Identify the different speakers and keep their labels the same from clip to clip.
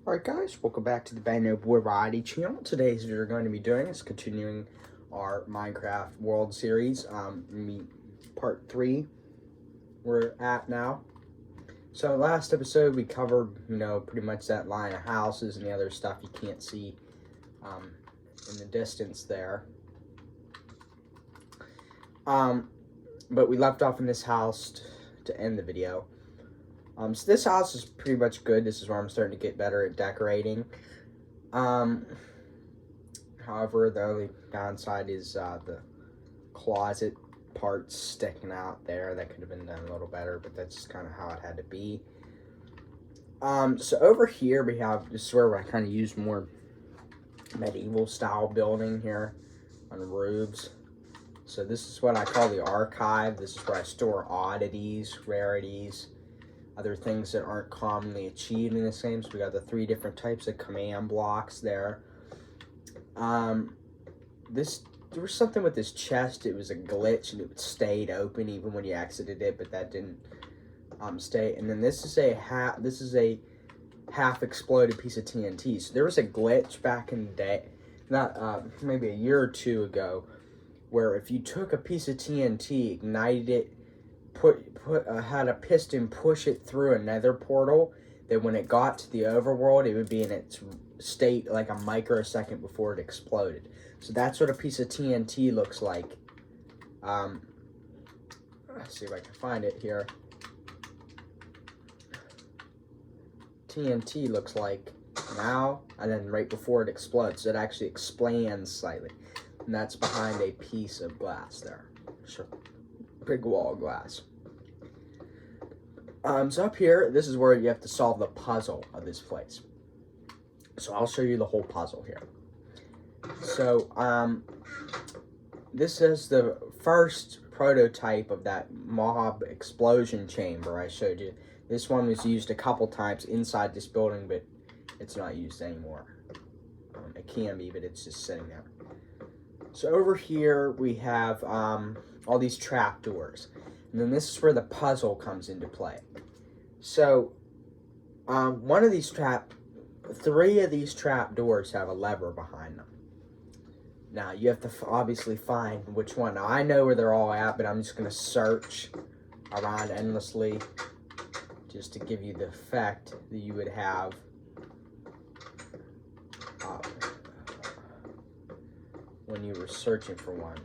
Speaker 1: Alright guys, welcome back to the Bano Boy Variety channel. Today's video we're going to be doing is continuing our Minecraft World Series. Part 3 we're at now. So last episode we covered, pretty much that line of houses and the other stuff you can't see in the distance there. But we left off in this house to end the video. So this house is pretty much good. This is where I'm starting to get better at decorating. However, the only downside is the closet parts sticking out there. That could have been done a little better, but that's just kind of how it had to be. So over here we have, this is where I kind of use more medieval style building here on roofs. So this is what I call the archive. This is where I store oddities, rarities, other things that aren't commonly achieved in this game. So we got the 3 different types of command blocks there. There was something with this chest. It was a glitch and it stayed open even when you exited it, but that didn't stay. And then this is a half exploded piece of TNT. So there was a glitch back in the day, not maybe a year or 2 ago, where if you took a piece of TNT, ignited it, had a piston push it through a nether portal, that when it got to the overworld, it would be in its state like a microsecond before it exploded. So that's what a piece of TNT looks like. Let's see if I can find it here. TNT looks like now, and then right before it explodes, it actually expands slightly. And that's behind a piece of glass there. Sure. Big wall of glass. So up here, this is where you have to solve the puzzle of this place. So I'll show you the whole puzzle here. So this is the first prototype of that mob explosion chamber I showed you. This one was used a couple times inside this building, but it's not used anymore. It can be, but it's just sitting there. So over here we have all these trapdoors, and then this is where the puzzle comes into play. So 3 of these trapdoors have a lever behind them. Now you have to obviously find which one. Now I know where they're all at, but I'm just going to search around endlessly just to give you the effect that you would have when you were searching for one.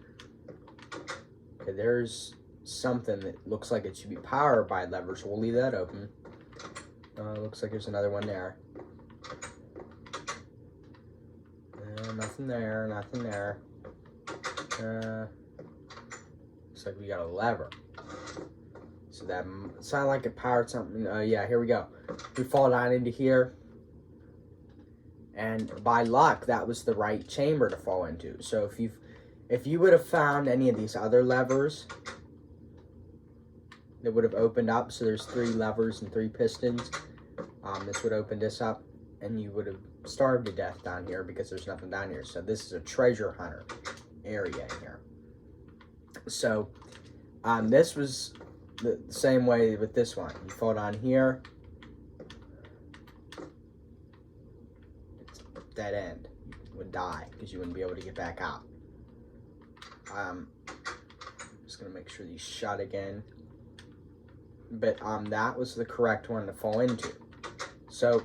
Speaker 1: Okay, there's something that looks like it should be powered by levers, so we'll leave that open. Looks like there's another one there. Nothing there, nothing there. Looks like we got a lever. So that sounded like it powered something. Yeah, here we go. We fall down into here. And by luck, that was the right chamber to fall into. So if you would have found any of these other levers that would have opened up, so there's 3 levers and 3 pistons, this would open this up, and you would have starved to death down here because there's nothing down here. So this is a treasure hunter area here. So this was the same way with this one. You fall down here, dead end. You would die because you wouldn't be able to get back out. I'm just gonna make sure these shut again. But that was the correct one to fall into. So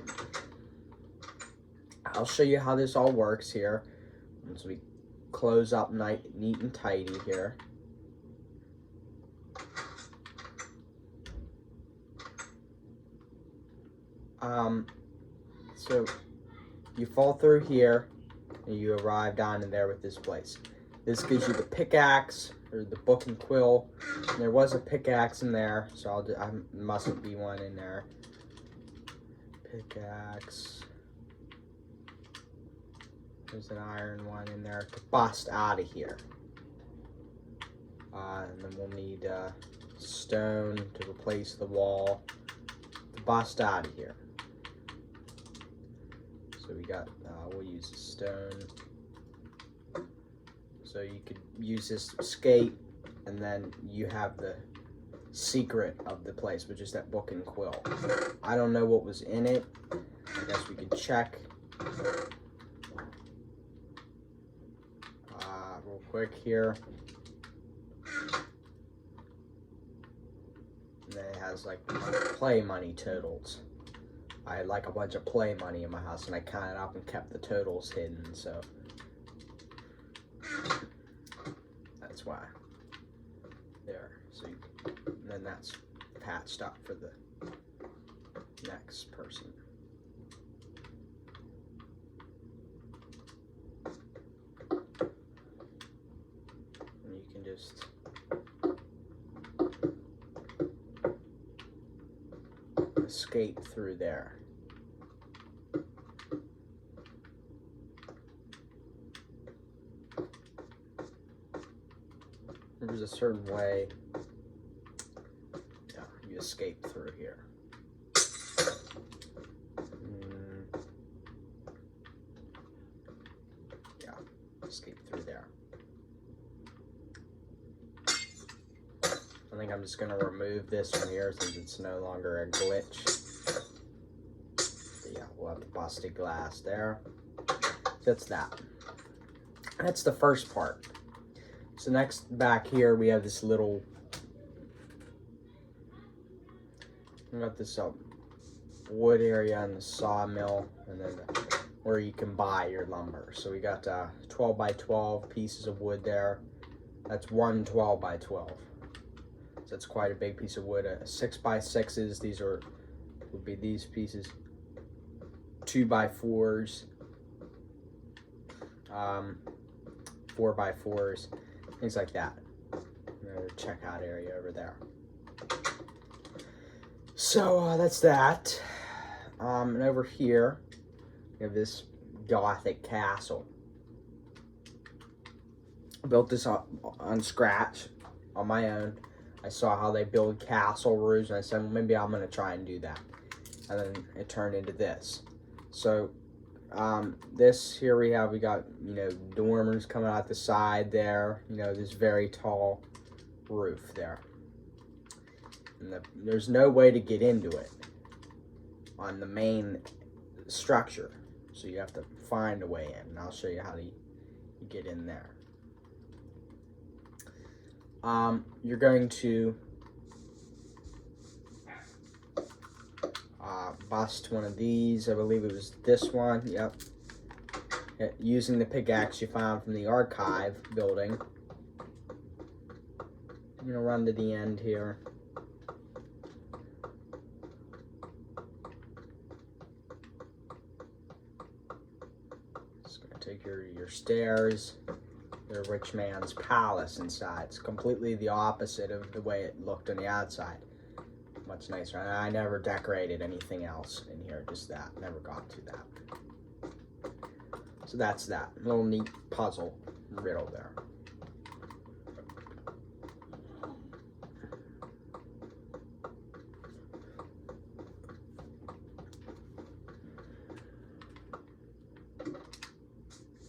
Speaker 1: I'll show you how this all works here once we close up neat and tidy here. So you fall through here and you arrive down in there with this place. This gives you the pickaxe or the book and quill. And there was a pickaxe in there, so I mustn't be one in there. Pickaxe. There's an iron one in there to bust out of here. And then we'll need stone to replace the wall to bust out of here. So we got, we'll use the stone. So you could use this to escape, and then you have the secret of the place, which is that book and quill. I don't know what was in it. I guess we could check real quick here. And then it has like play money totals. I had like a bunch of play money in my house, and I counted up and kept the totals hidden, so that's why. There, so and then that's patched up for the next person. And you can just escape through there. There's a certain way you escape through here. Yeah, escape through there. I think I'm just going to remove this from here since it's no longer a glitch. But yeah, we'll have the busted glass there. That's that. That's the first part. So next, back here, we have this little, we got this wood area and the sawmill, and then where you can buy your lumber. So we got 12 by 12 pieces of wood there. That's one 12 by 12. So that's quite a big piece of wood. 6 by 6s, these would be these pieces. 2 by 4s. 4 by 4s. Things like that. Another checkout area over there. So that's that. And over here, we have this Gothic Castle. I built this on scratch, on my own. I saw how they build castle roofs, and I said, well, maybe I'm going to try and do that. And then it turned into this. So this here we got, you know, dormers coming out the side there, you know, this very tall roof there. And there's no way to get into it on the main structure. So you have to find a way in, and I'll show you how to get in there. You're going to bust one of these. I believe it was this one. Yep. Using the pickaxe you found from the archive building. I'm gonna run to the end here. Just gonna take your stairs. The rich man's palace inside. It's completely the opposite of the way it looked on the outside. Much nicer. And I never decorated anything else in here, just that. Never got to that. So that's that. Little neat puzzle riddle there.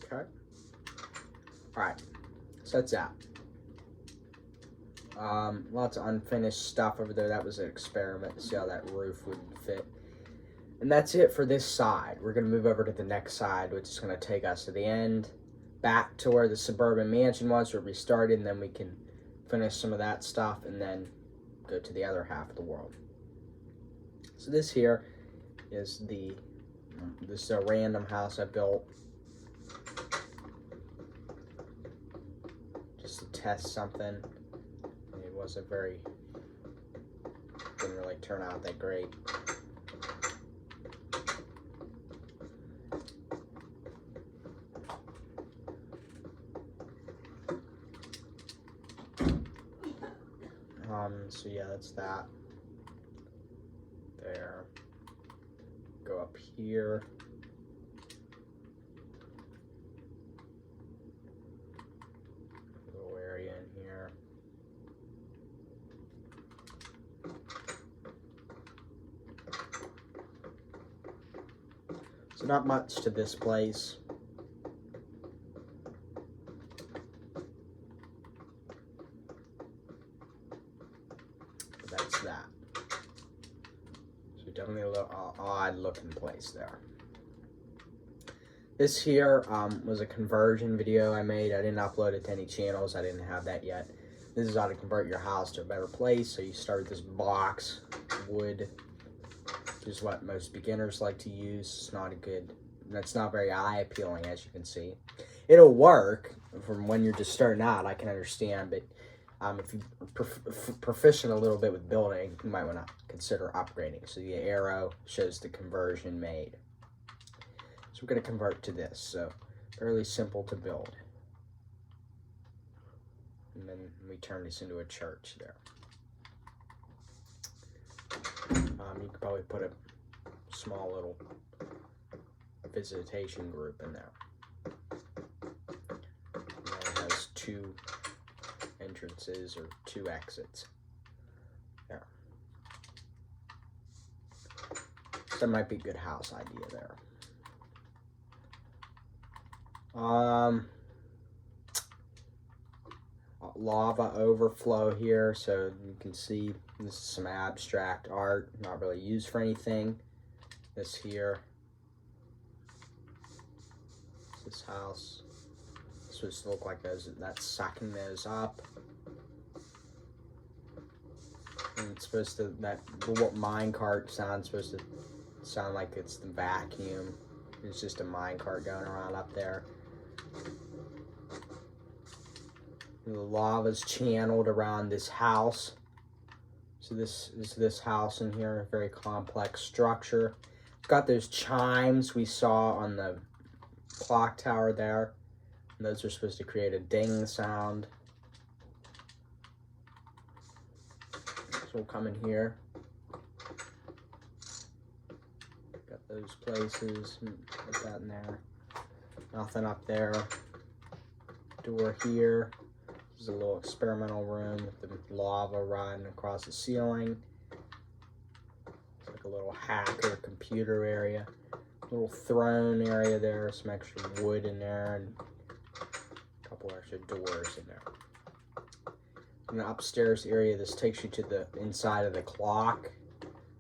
Speaker 1: Okay. Alright. So that's that. Lots of unfinished stuff over there. That was an experiment to see how that roof would fit. And that's it for this side. We're going to move over to the next side, which is going to take us to the end, back to where the suburban mansion was, where we started, and then we can finish some of that stuff and then go to the other half of the world. So this here is this is a random house I built just to test something. It wasn't didn't really turn out that great. So yeah, that's that. There. Go up here. Little area in here. So not much to this place. But that's that. So definitely a little odd odd looking place there. This here was a conversion video I made. I didn't upload it to any channels. I didn't have that yet. This is how to convert your house to a better place. So you start with this box, wood, which is what most beginners like to use. It's not very eye appealing, as you can see. It'll work from when you're just starting out, I can understand, but if you're proficient a little bit with building, you might want to consider upgrading. So the arrow shows the conversion made. So we're going to convert to this. So fairly simple to build. And then we turn this into a church there. You could probably put a small little visitation group in there. And it has 2 entrances or 2 exits. There. So that might be a good house idea there. Lava overflow here, so you can see this is some abstract art, not really used for anything. This here, this house, it's supposed to look like that's sucking those up. And it's supposed to, what minecart sounds supposed to sound like it's the vacuum. It's just a minecart going around up there. The lava's channeled around this house. So this is this house in here, a very complex structure. It's got those chimes we saw on the clock tower there. And those are supposed to create a ding sound. So we'll come in here. Got those places, put that in there. Nothing up there. Door here. This is a little experimental room with the lava riding across the ceiling. It's like a little hacker computer area. Little throne area there, some extra wood in there, and a couple extra doors in there. In the upstairs area, this takes you to the inside of the clock,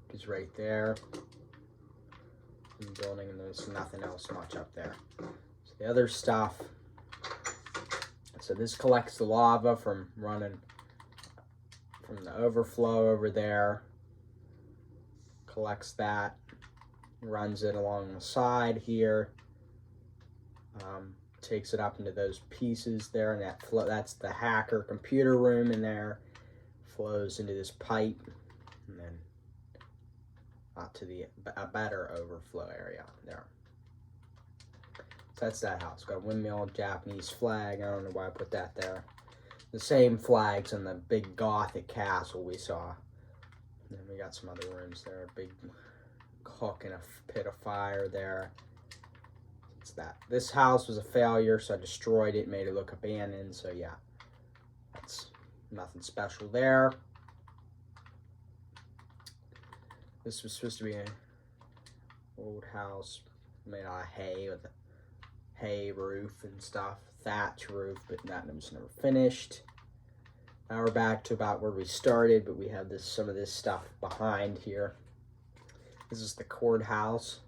Speaker 1: which is right there. In the building, and there's nothing else much up there. So the other stuff. So this collects the lava from running from the overflow over there. Collects that, runs it along the side here. Takes it up into those pieces there, and that's the hacker computer room in there. Flows into this pipe, and then out to a better overflow area there. So that's that house. Got a windmill, Japanese flag. I don't know why I put that there. The same flags in the big Gothic castle we saw. And then we got some other rooms there. A big cook and a pit of fire there. It's that. This house was a failure, so I destroyed it, made it look abandoned. So yeah, that's nothing special there. This was supposed to be an old house made out of hay with a hay roof and stuff, thatch roof, but that was never finished. Now we're back to about where we started, but we have some of this stuff behind here. This is the courthouse,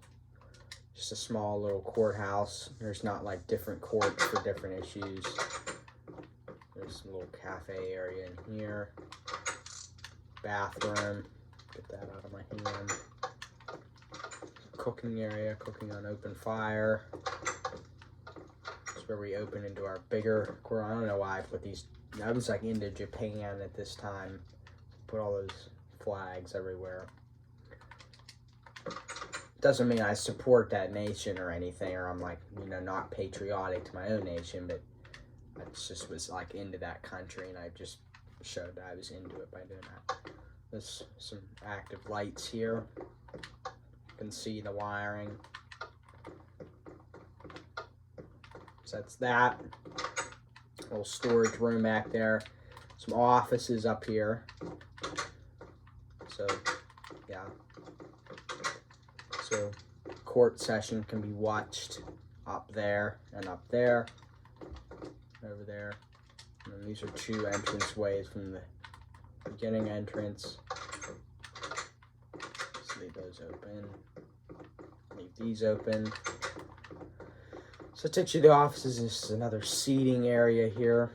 Speaker 1: just a small little courthouse. There's not like different courts for different issues. There's a little cafe area in here, bathroom, get that out of my hand. Cooking area, cooking on open fire. Where we open into our bigger court. I don't know why I put these. I was like into Japan at this time. Put all those flags everywhere. Doesn't mean I support that nation or anything, or I'm like, not patriotic to my own nation, but I just was like into that country, and I just showed that I was into it by doing that. There's some active lights here. You can see the wiring. So that's that. Little storage room back there. Some offices up here. So, yeah. So, court session can be watched up there and up there. Over there. And then these are 2 entrance ways from the beginning entrance. Just leave those open. Leave these open. So it takes you to the offices. This is another seating area here.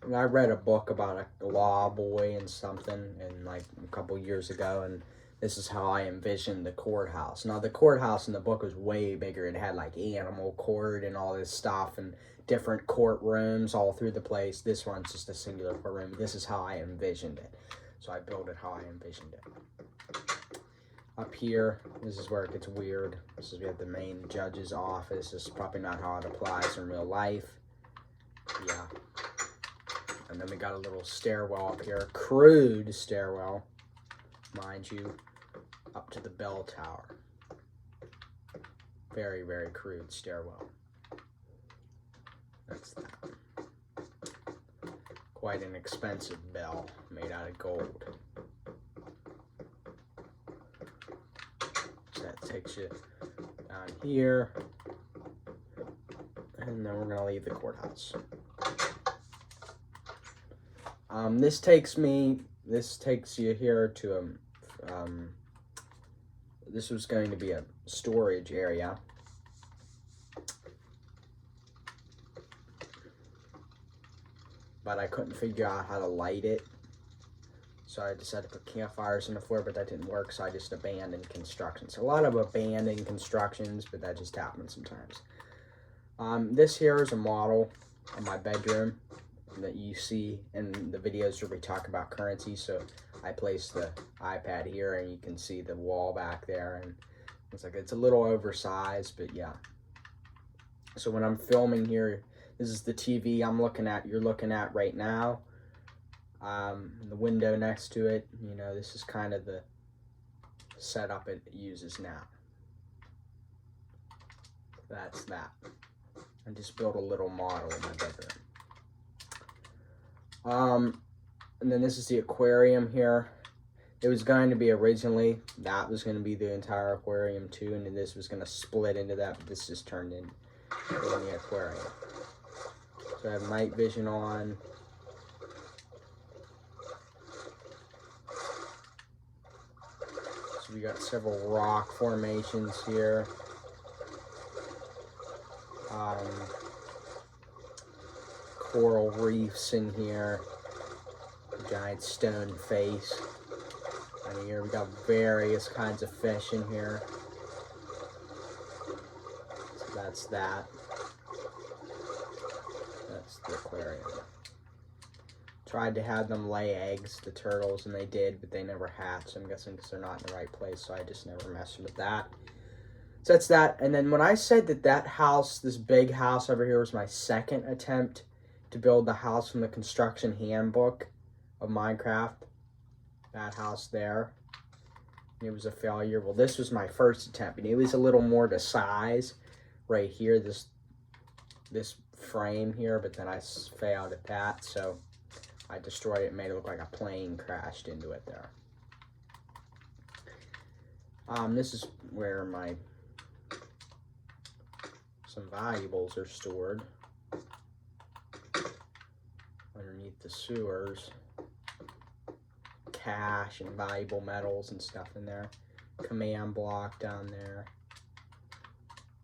Speaker 1: And I read a book about a law boy and something, and like a couple years ago, and this is how I envisioned the courthouse. Now the courthouse in the book was way bigger. It had like animal court and all this stuff and different courtrooms all through the place. This one's just a singular courtroom. This is how I envisioned it. So I built it how I envisioned it. Up here, this is where it gets weird. This is we have the main judge's office. This is probably not how it applies in real life. Yeah. And then we got a little stairwell up here. Crude stairwell, mind you, up to the bell tower. Very, very crude stairwell. That's that. Quite an expensive bell made out of gold. So that takes you down here. And then we're going to leave the courthouse. This takes you here to this was going to be a storage area. But I couldn't figure out how to light it. So I decided to put campfires on the floor, but that didn't work, so I just abandoned construction. So a lot of abandoned constructions, but that just happens sometimes. This here is a model of my bedroom that you see in the videos where we talk about currency. So I placed the iPad here, and you can see the wall back there, and it's a little oversized, but yeah. So when I'm filming here, this is the TV you're looking at right now. The window next to it, you know, this is kind of the setup it uses now. That's that. I just built a little model in my bedroom. And then this is the aquarium here. It was going to be originally, that was going to be the entire aquarium too, and then this was going to split into that, but this just turned in the aquarium. So I have night vision on. So we got several rock formations here. Coral reefs in here. A giant stone face. And here we got various kinds of fish in here. So that's that. That's the aquarium. Tried to have them lay eggs, the turtles, and they did, but they never hatched. I'm guessing because they're not in the right place, so I just never messed with that. So that's that. And then when I said that house, this big house over here, was my second attempt to build the house from the construction handbook of Minecraft, that house there, it was a failure. Well, this was my first attempt, and it was a little more to size right here, this frame here, but then I failed at that, so I destroyed it and made it look like a plane crashed into it there. This is where some valuables are stored underneath the sewers. Cash and valuable metals and stuff in there. Command block down there.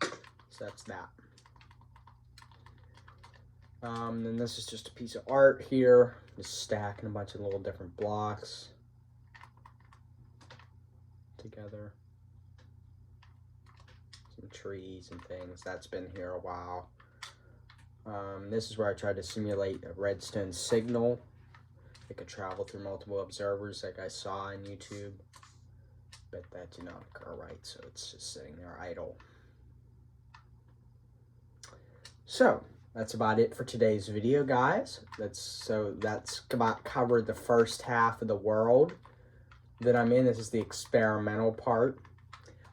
Speaker 1: So that's that. Then this is just a piece of art here. Just stacking a bunch of little different blocks together. Some trees and things. That's been here a while. This is where I tried to simulate a redstone signal. It could travel through multiple observers like I saw on YouTube. But that did not occur right, so it's just sitting there idle. So that's about it for today's video, guys. That's about covered the first half of the world that I'm in. This is the experimental part.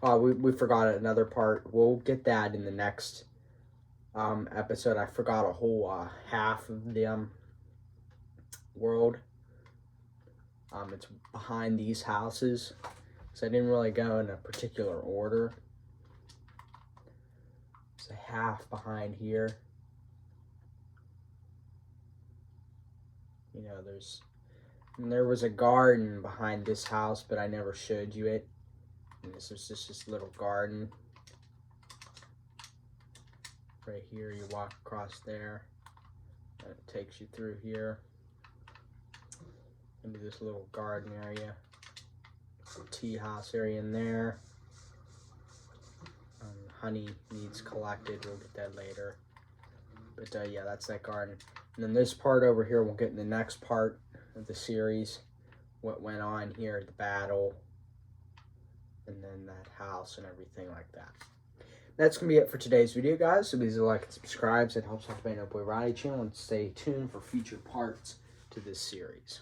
Speaker 1: We forgot another part. We'll get that in the next episode. I forgot a whole half of the world. It's behind these houses, so I didn't really go in a particular order. It's a half behind here. You know, there was a garden behind this house, but I never showed you it. And this was just this little garden. right here. You walk across there, and it takes you through here into this little garden area. Tea house area in there. Honey needs collected. We'll get that later. But yeah, that's that garden. And then this part over here, we'll get in the next part of the series. What went on here, the battle, and then that house and everything like that. That's going to be it for today's video, guys. So please like and subscribe. It helps out the Boy Riley channel, and stay tuned for future parts to this series.